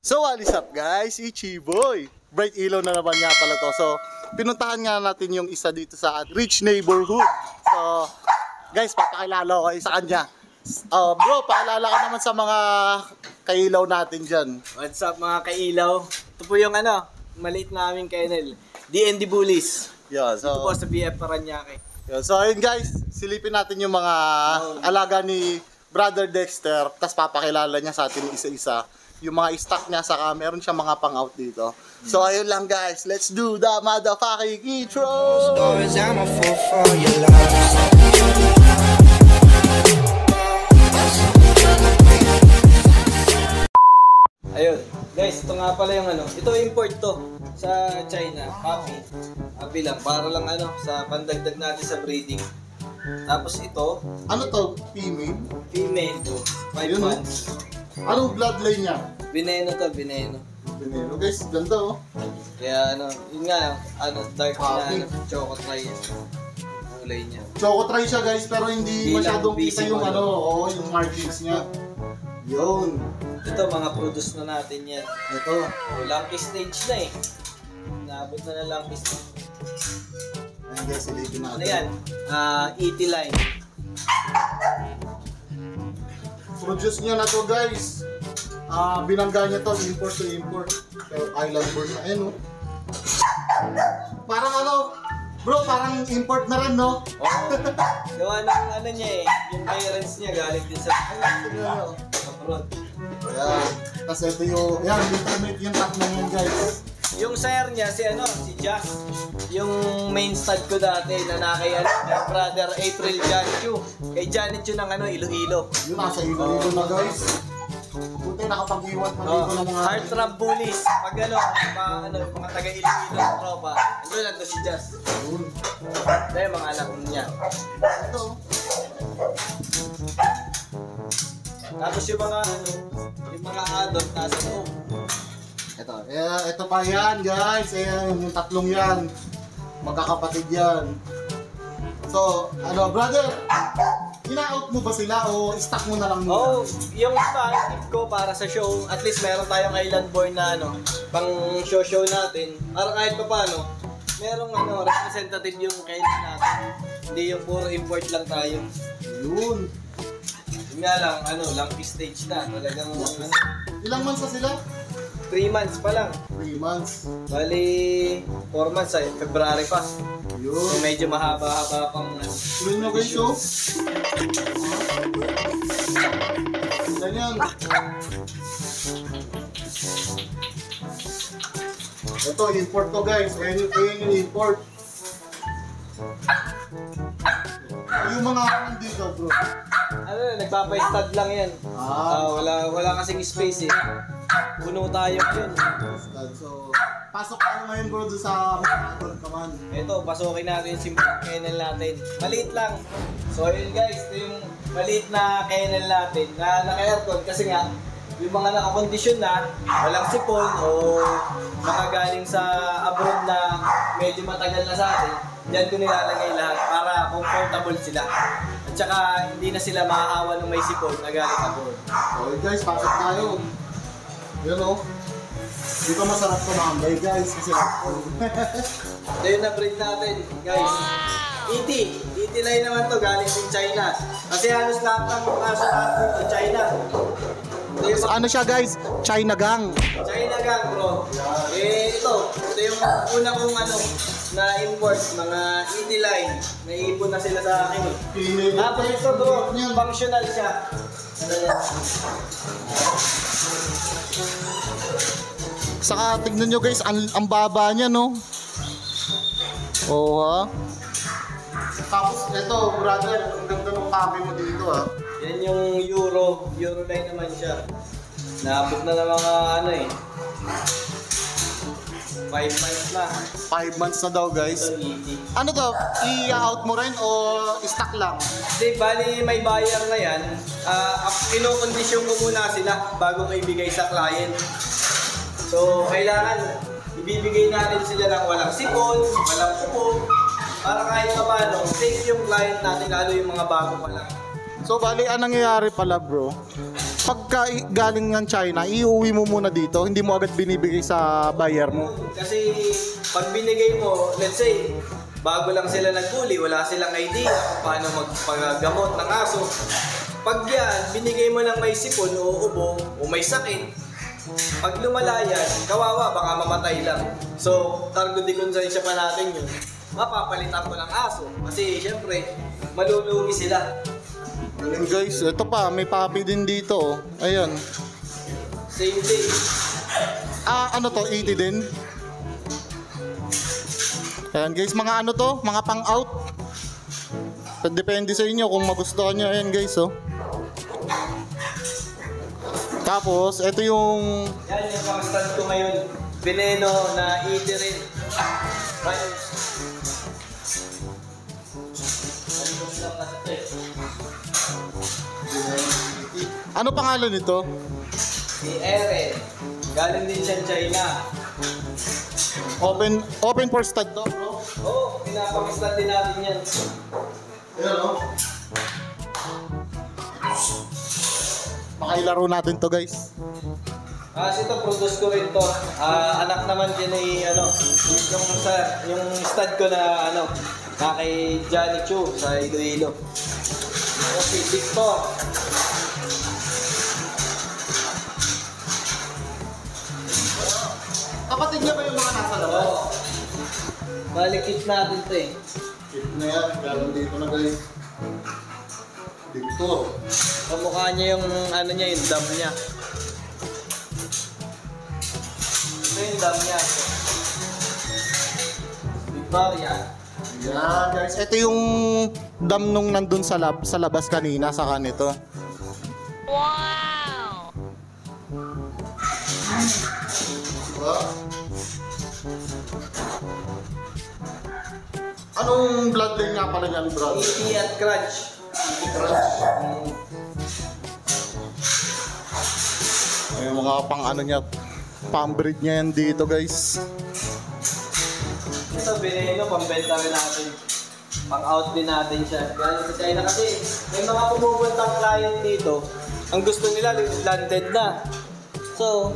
So what is up guys, Ichiboy. Bright ilaw na naman nga pala to. So pinuntahan nga natin yung isa dito sa rich neighborhood. So guys, papakilala ko kayo sa kanya. Bro, paalala ka naman sa mga kailaw natin dyan. What's up mga kailaw? Ito po yung maliit na aming kennel, DND Bullies. Yeah, so, ito po sa BF Paranaque. Yeah, so ayun guys, silipin natin yung mga alaga ni Brother Dexter. Tapos papakilala niya sa atin isa-isa yung mga stock niya, saka meron siya mga pang-out dito. So ayun lang guys, let's do the motherfucking intro! Ayun, guys, ito nga pala yung ito import to sa China, puppy. Puppy lang, para lang sa pandagdag natin sa breeding. Tapos ito, ano to? Female? Female to, 5 months. Anong bloodline niya? Veneno to, veneno. Veneno guys, ganda oh. Kaya yun nga, dark na choco-try kulay niya. Choco-try siya guys, pero hindi masyadong kita yung yung markings niya. Yun. Ito, mga produce na natin yan. Ito. Lucky stage na eh. Naabot na ng lucky stage. Ayan guys, silipin natin. Ano yan? ET line. Produce niya na to guys. Binangga niya to, import to import. Pero island bird na, ayun oh. Parang bro, parang import na rin no? Oo. Gawa ng niya eh. Yung parents niya galing din sa abroad. Ayan. Tapos ito yung, ultimate yung top na yan guys. Yung sire niya, si Jazz. Yung main stud ko dati na kay brother April Janchu. Kay Janet yun ng Iloilo. Yun, nasa Iloilo na guys. Buti nakapag-iwan pa dito ng mga Heart Trap Bullies. Pag mga taga Iloilo ng tropa. Lang to si Jazz. Ito yung mga anak niya. Ito. Tapos yung mga adult nasa loob. Ito pa yan guys. Ayan, yung tatlong yan. Magkakapatid yan. So, brother, ina-out mo ba sila o stock mo na lang muna? Yung stock ko para sa show, at least meron tayong island born na pang show natin. Para kahit pa paano, merong representative yung kailan natin. Hindi yung puro import lang tayo. Yun. Yun nga lang, lucky stage na. Talagang Ilang months na sila? 3 months pa lang. 3 months. Bali, 4 months ay February pa. Yun. So, medyo mahaba-haba pang Yun nyo guys oh. Ganyan. Ito, import to guys. Ayan yung import. Yung mga dito bro. Nagpapa-stud lang yan. Wala kasing space eh. Puno tayo yun. So, pasok tayo ngayon bro doon sa adult naman. Ito, pasukin natin yung simple kennel natin. Maliit lang. So yun guys, ito yung maliit na kennel natin na naka-aircon kasi nga yung mga nakakondisyon na walang sipon o mga galing sa abroad na medyo matagal na sa atin, dyan ko nilalagay lahat para comfortable sila. At saka hindi na sila mahahawa ng may sipon na galing abroad. Okay guys, pasok tayo. Yun o. Dito masarap tumambay guys kasi Ito yung na-breed natin guys. ET line naman to, galing din China. Kasi halos lahat ng aso natin to China. ano siya guys? China gang. China gang bro. Ito yung una kong na-import, mga ET line. Naiipon na sila sa akin eh. Tapos ito bro, functional siya. Saka tignan nyo guys, ang baba niya no. Oo ha. Tapos ito brother, ang ganda ng copy mo dito ha. Yan yung Euro line naman siya. Naabot na ng mga 5 months na. 5 months na daw guys. Ano to? I-out mo rin o stock lang? Hindi, bali may buyer na yan. Kinokondisyon ko muna sila bago ko ibigay sa client. So, kailangan ibibigay natin sila ng walang sipon, walang upo, para kahit pa paano, safe yung client natin, lalo yung mga bago pa lang. So, bali, anong nangyayari pala bro? pagka galing ng China, iuwi mo muna dito, hindi mo agad binibigay sa buyer mo. Kasi pag binigay mo, let's say, bago lang sila naghuli, wala silang idea kung paano magpagamot ng aso. Pag yan, binigay mo ng may sipon o ubo o may sakit, pag lumala yan, kawawa, baka mamatay lang. So, cargo de konsensya pa natin yun. Mapapalitan ko ng aso. Kasi, syempre, malulugi sila. Ayun guys, ito pa, may puppy din dito. Oh. Ayan. Same day. Ano to, 80 din? Ayan guys, mga ano to, mga pang-out. Depende sa inyo kung magustuhan nyo. Ayan guys, oh. Tapos, ito yung... Yan yung pang-stand ko ngayon. Veneno na 80 rin. Right. Ano pangalan nito? Si Eren. Galing din siya China. Open for stud to, bro. Oo, pinapang-stand din natin yan. Ayan, oh. Makailaro natin to, guys. Kasi ito, produce ko rin to. Anak naman din ay, yung stud ko na, na kay Johnny Chu sa Iloilo. Okay, Victor. Kapatid niya ba yung mga nasa labas? Oo. Balikit natin to eh. Kit na yan, galing dito na, guys. Victor. Kamukha niya yung yung dam niya. Ito yung dam niya. Victoria. Yan, guys. Ito yung dam nung nandun sa labas kanina, saka nito. Wow! Diba? Anong bloodline nga pala niyan, bro? E.T. at Crunch. Ay, mga pang ano niya, pang-breed niya yan dito, guys. Ito, Veneno, pambenta rin natin. Pang-out din natin siya. Galing sa China kasi may mga pumupuntang client dito, ang gusto nila landed na. So,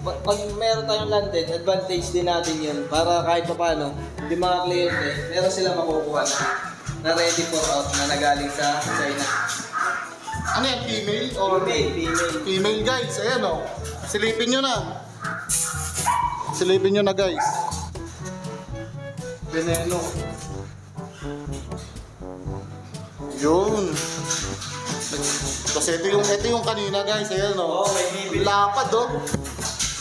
pag meron tayong landed, advantage din natin yun para kahit pa paano, yung mga kliyente, meron silang makukuha na ready for out na nagaling sa China. Ano yan, female or Female. female, guys? Ayan, oh. Silipin nyo na. Silipin nyo na, guys. Veneno. Yun. Kasi ito yung kanina, guys. Ayan, oh. Oo, may bibili. Lapad, oh.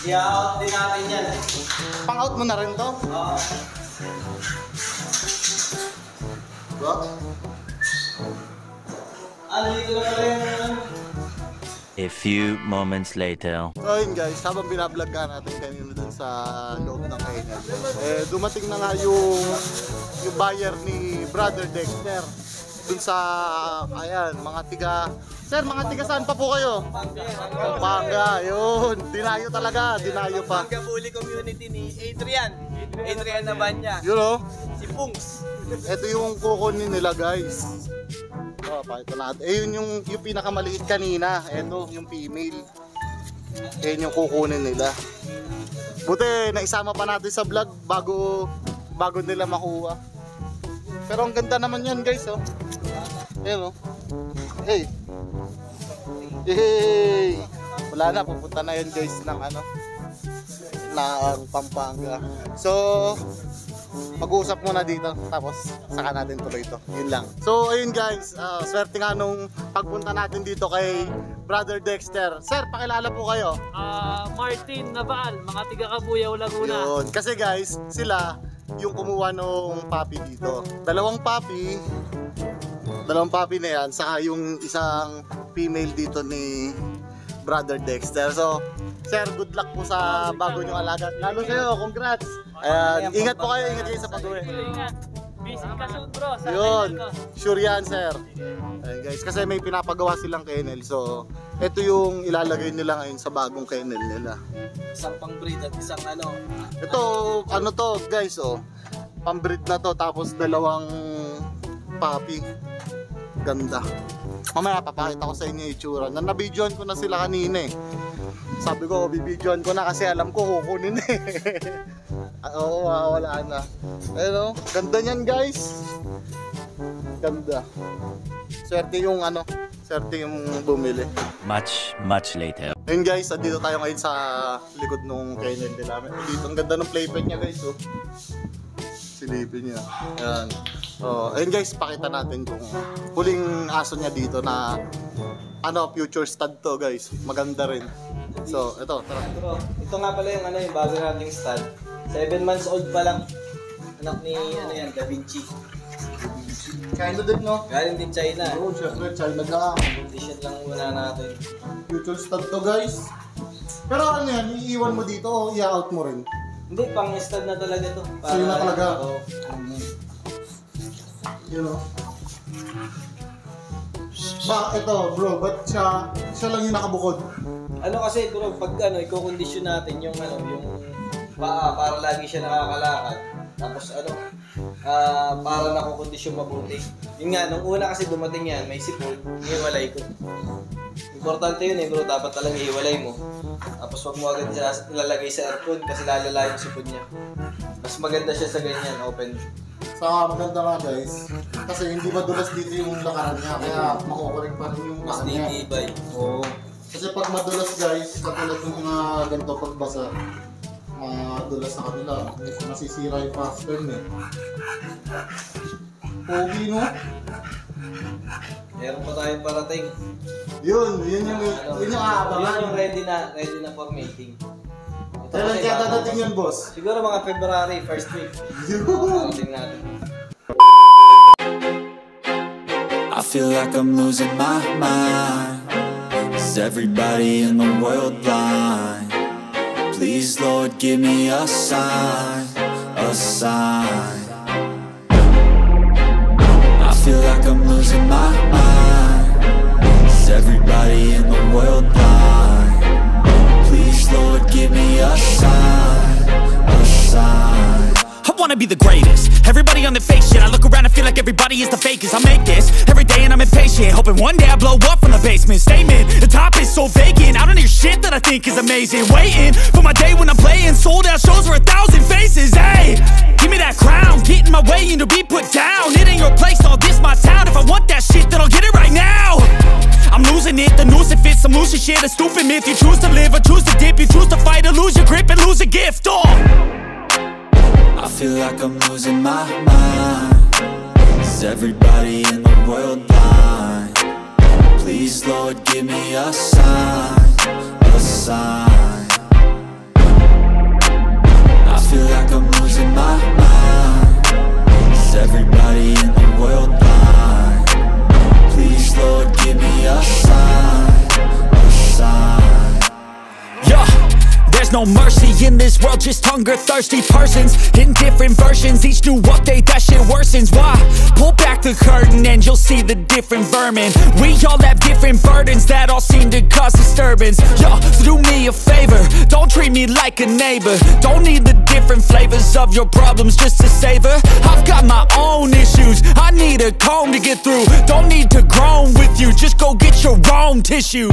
I-out din natin yan. Pang-out mo na rin to. Oo. Diba? Dito na pala yung A few moments later. So ayun guys, habang binablog ka natin kanina dun sa loob ng kainan, dumating na nga yung buyer ni Brother Dexter dun sa, ayan, mga tiga, sir, mga tiga saan pa po kayo? Pampanga, yun, dinayo talaga, dinayo pa. Gabuli community ni Adrian. Adrian Nabanya. Yun o, Si Pungs. ito yung kukunin nila guys. Oh, pakita natin. Yun yung pinakamaliit kanina. Ito, yung female. Yun yung kukunin nila. Buti, naisama pa natin sa vlog bago nila makuha. Pero ang ganda naman yan guys, oh. Ayan, oh. Hey. Hey. Wala na, pupunta na yun guys ng Pampanga. So, mag-uusap muna dito, tapos saka natin tuloy ito. Yun lang. So, ayun guys, swerte nga nung pagpunta natin dito kay Brother Dexter. Sir, pakilala po kayo. Martin Naval, mga tiga Kabuyaw, Laguna. Yun. Kasi guys, sila yung kumuha nung puppy dito. Dalawang puppy na yan, saka yung isang female dito ni Brother Dexter. So, sir, good luck po sa bago nyong alaga. Lalo sa'yo, congrats! Ayan, ingat po kayo, ingat kayo sa pag-uwi. Ingat. Busy ka soon, bro. Sa Yun, kainan ko. sure yan, sir. Ayan guys, kasi may pinapagawa silang kennel. So, ito yung ilalagay nila ngayon sa bagong kennel nila. Isang pang-breed at isang Ito, ano to guys, oh. Pambreed na to, tapos dalawang puppy. Ganda. Mamaya papakita ko sa inyo yung itsura. Nabidyoan ko na sila kanina eh. Sabi ko, bibidyoan ko na kasi alam ko kukunin eh. Oo, wala na. Ayun, ganda niyan guys. Ganda. Swerte yung bumili. Much later. Ayun guys, dito tayo ngayon sa likod nung kennel nila. Dito, ang ganda ng playpen niya guys, oh. Silipin niya. Ayan. Oh, ayun guys, pakita natin kung huling aso niya dito na future stud to guys. Maganda rin. So, ito, tara. Bro, ito nga pala yung bago nating stud. 7 months old pa lang. Anak ni Da Vinci. China din, no? Galing din China. Oo, syempre, China lang. Condition lang muna natin. Future stud to guys. Pero ano yan, iiwan mo dito o i-out mo rin? Hindi, pang stud na talaga to. Sa'yo na talaga? Oo. You know? Ito bro, ba't siya lang yung nakabukod? Ano kasi bro, pag i-condition natin yung paa para lagi siya nakakalakad. Tapos para nakukondisyon mabuti. Yun nga, nung una kasi dumating yan, may sipol, hiwalay ko. Importante yun bro, dapat talaga hiwalay mo. Tapos wag mo agad ilalagay sa aircon kasi lalala yung sipon niya. Mas maganda siya sa ganyan, open. Maganda nga guys, kasi hindi madulas dito yung lakaran niya, kaya makukulik pa rin yung Mas lakaran niya. ditibay. Oo. Kasi pag madulas guys, katulad ng mga ganito pagbasa, madulas sa kanila, masisira yung faster eh. Pogi no? Meron pa tayong parating. Yun yung aabangan. Yun yung ready na for mating. Ito Kailan kasi kaya bago dadating pa. yun boss? Siguro mga February, first week. Yun! Parating natin. I feel like I'm losing my mind. Is everybody in the world blind? Please, Lord, give me a sign, a sign. I feel like I'm losing my mind. Is everybody in the world blind? Please, Lord, give me a sign, a sign. I wanna be the greatest. Everybody on the fake shit. I look around and feel like everybody is the fakest. I make this every day and I'm impatient, hoping one day I blow up from the basement. Statement, the top is so vacant. I don't hear shit that I think is amazing. Waiting for my day when I'm playing sold out shows for 1,000 faces. Hey, give me that crown, get in my way and to be put down. It ain't your place, all this my town. If I want that shit, then I'll get it right now. I'm losing it, the noose it fits. I'm losing shit, a stupid myth. You choose to live or choose to dip. You choose to fight or lose your grip and lose a gift. Oh, I feel like I'm losing my mind. Is everybody in the world blind? Please, Lord, give me a sign, a sign. I feel like I'm losing my mind. Is everybody in the world blind? Please, Lord, give me a sign, a sign. yeah. There's no mercy in this world, just hunger-thirsty persons in different versions. Each new update, that shit worsens. Why? Pull back the curtain and you'll see the different vermin. We all have different burdens that all seem to cause disturbance. Yo, so do me a favor, don't treat me like a neighbor. Don't need the different flavors of your problems just to savor. I've got my own issues, I need a comb to get through. Don't need to groan with you, just go get your own tissue.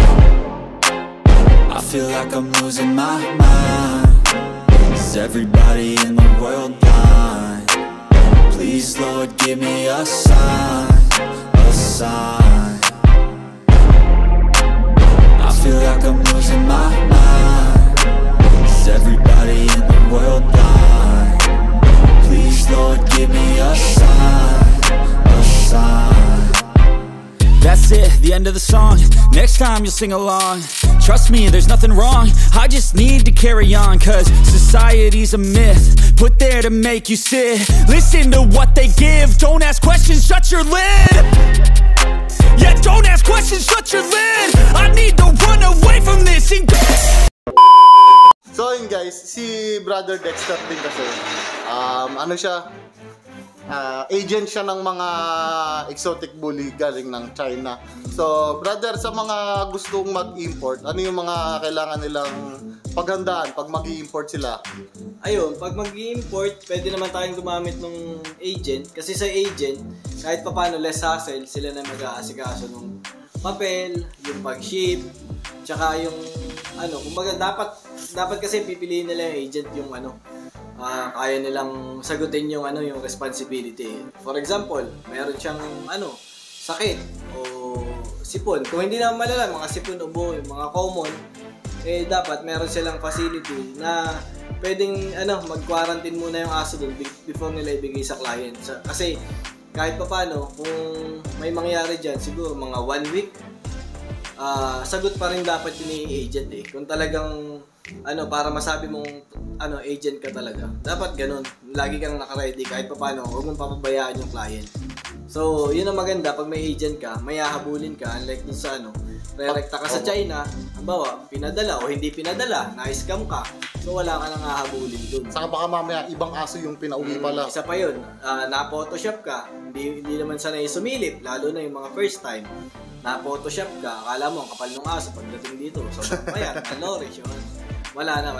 I feel like I'm losing my mind. Is everybody in the world blind? Please, Lord, give me a sign, a sign. I feel like I'm losing my mind. Is everybody in the world blind? Please, Lord, give me a sign, a sign. That's it, the end of the song. Next time you'll sing along. Trust me, there's nothing wrong. I just need to carry on, cause society's a myth put there to make you sit. Listen to what they give. Don't ask questions, shut your lid. Yeah, don't ask questions, shut your lid. I need to run away from this and So yun guys, si Brother Dexter din kasi, ano siya, agent siya ng mga exotic bully galing ng China. So brother, sa mga gustong mag-import, ano yung mga kailangan nilang paghandaan pag mag-i-import sila? Ayun, pag mag-i-import, pwede naman tayong gumamit ng agent. Kasi sa agent, kahit pa paano less hassle, sila na mag-aasikaso ng papel, yung pag-ship, tsaka yung kumbaga dapat kasi pipiliin nila yung agent yung kaya nilang sagutin yung yung responsibility. For example, meron siyang sakit o sipon. Kung hindi naman malala, mga sipon, ubo, yung mga common, dapat meron silang facility na pwedeng mag-quarantine muna yung aso doon before nila ibigay sa client. Kasi kahit pa paano, kung may mangyari dyan, siguro mga 1 week, sagot pa rin dapat yun yung agent Kung talagang para masabi mong agent ka talaga. Dapat ganun. Lagi kang naka-ready kahit pa paano, huwag mong papabayaan yung client. So, yun ang maganda pag may agent ka, may hahabulin ka, unlike dun sa re-recta ka sa China, halimbawa, pinadala o hindi pinadala, na-scam ka, so wala ka nang hahabulin dun. Saka baka mamaya ibang aso yung pinauwi pala. Isa pa yun, na-photoshop ka, hindi naman sanay sumilip, lalo na yung mga first time. Na-photoshop ka, akala mo, ang kapal ng aso pagdating dito, sobrang payat, malnourished yun. Wala na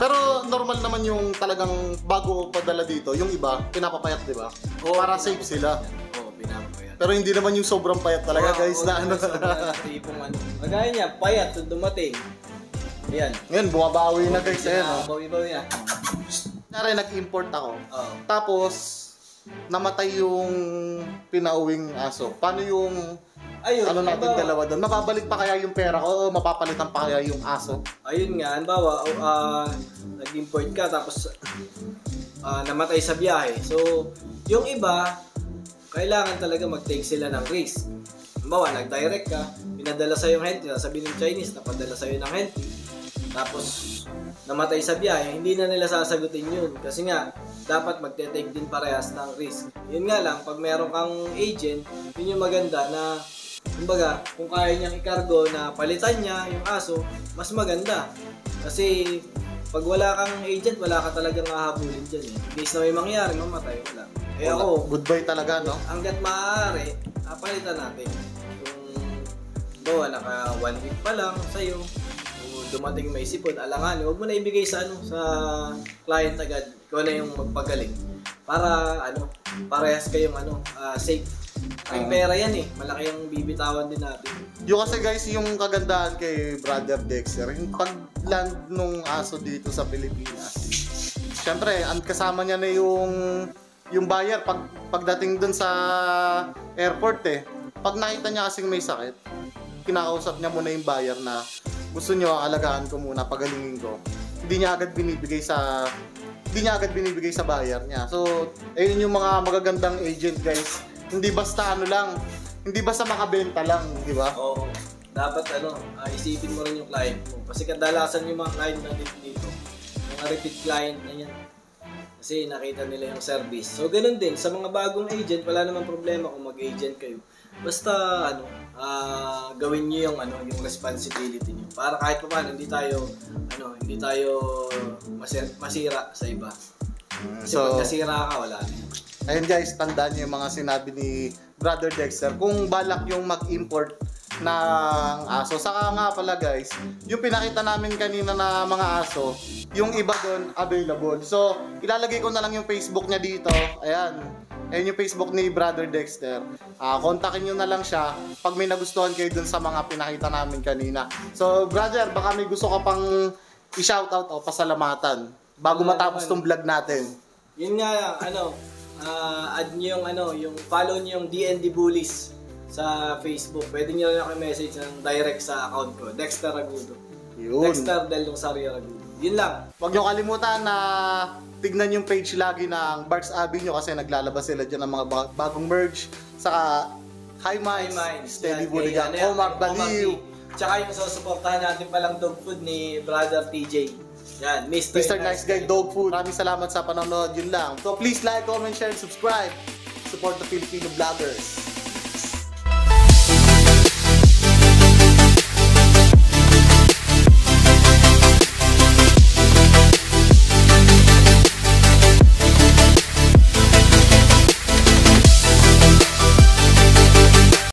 Pero normal naman yung talagang bago padala dito, yung iba, pinapapayat, di ba? Para safe sila. Oo, pinapapayat. Pero hindi naman yung sobrang payat talaga, guys, na Magaya niya, payat, dumating. Ayan. Ngayon, bumabawi na, guys, ayan. Bawi-bawi na. Nari, nag-import ako. Oo. Tapos, namatay yung pinauwing aso. Paano yung Ayun, natin dalawa doon? Mababalik pa kaya yung pera ko o mapapalitan pa kaya yung aso? Ayun nga, halimbawa, nag-import ka tapos namatay sa biyahe. So, yung iba, kailangan talaga mag-take sila ng risk. Halimbawa, nag-direct ka, pinadala sa'yo yung healthy, sabi ng Chinese, napadala sa'yo ng healthy. Tapos, namatay sa biyahe, hindi na nila sasagutin yun. Kasi nga, dapat magte-take din parehas ng risk. Yun nga lang, pag meron kang agent, yun yung maganda na kumbaga, kung kaya niyang ikargo na palitan niya yung aso, mas maganda. Kasi pag wala kang agent, wala ka talagang hahabulin dyan In case na may mangyari, mamatay, wala. Ako, Goodbye talaga, no? hanggat maaari, palitan natin. Kung naka 1 week pa lang sa'yo, kung dumating may sipon, alangan, huwag mo na ibigay sa client agad, kung ano yung magpagaling. Para parehas kayong safe. Ang pera yan malaki yung bibitawan din natin. Yung kasi guys, yung kagandahan kay Brother Dexter, yung pag-land nung aso dito sa Pilipinas. Siyempre, kasama niya na yung buyer pagdating dun sa airport Pag nakita niya kasing may sakit, kinakausap niya muna yung buyer na gusto niyo alagaan ko muna, pagalingin ko. Hindi niya agad binibigay sa buyer niya. So, ayun yung mga magagandang agent guys. Hindi basta hindi basta makabenta lang, di ba? Oo. Dapat isipin mo rin yung client mo. Kasi kadalasan yung mga client natin dito, mga repeat client na yan. Kasi nakita nila yung service. So, ganun din. Sa mga bagong agent, wala namang problema kung mag-agent kayo. Basta, gawin niyo yung responsibility niyo. Para kahit pa paano, hindi tayo masira sa iba. Kasi pag nasira ka, wala na. Ayun guys, tandaan niyo yung mga sinabi ni Brother Dexter. Kung balak yung mag-import ng aso. Saka nga pala guys, yung pinakita namin kanina na mga aso, yung iba doon available. So, ilalagay ko na lang yung Facebook niya dito. Ayan. Ayan yung Facebook ni Brother Dexter. Kontakin nyo na lang siya pag may nagustuhan kayo dun sa mga pinakita namin kanina. So, brother, baka may gusto ka pang i-shoutout o pasalamatan bago matapos tong vlog natin. Yun nga, add nyo yung follow nyo yung DND Bullies sa Facebook. Pwede nyo lang message ng direct sa account ko, Dexter Agudo. Yun. Dexter Del Rosario Agudo. Yun lang. Huwag nyo kalimutan na tignan yung page lagi ng Barks Avenue kasi naglalabas sila dyan ng mga bagong merge. Saka High Minds, Steady Buligan, Omar Baliw. Tsaka yung susuportahan natin palang dog food ni Brother TJ. Yan, Mr. Nice Guy Dog Food. Maraming salamat sa panonood. Yun lang. So please like, comment, share, and subscribe. Support the Filipino vloggers.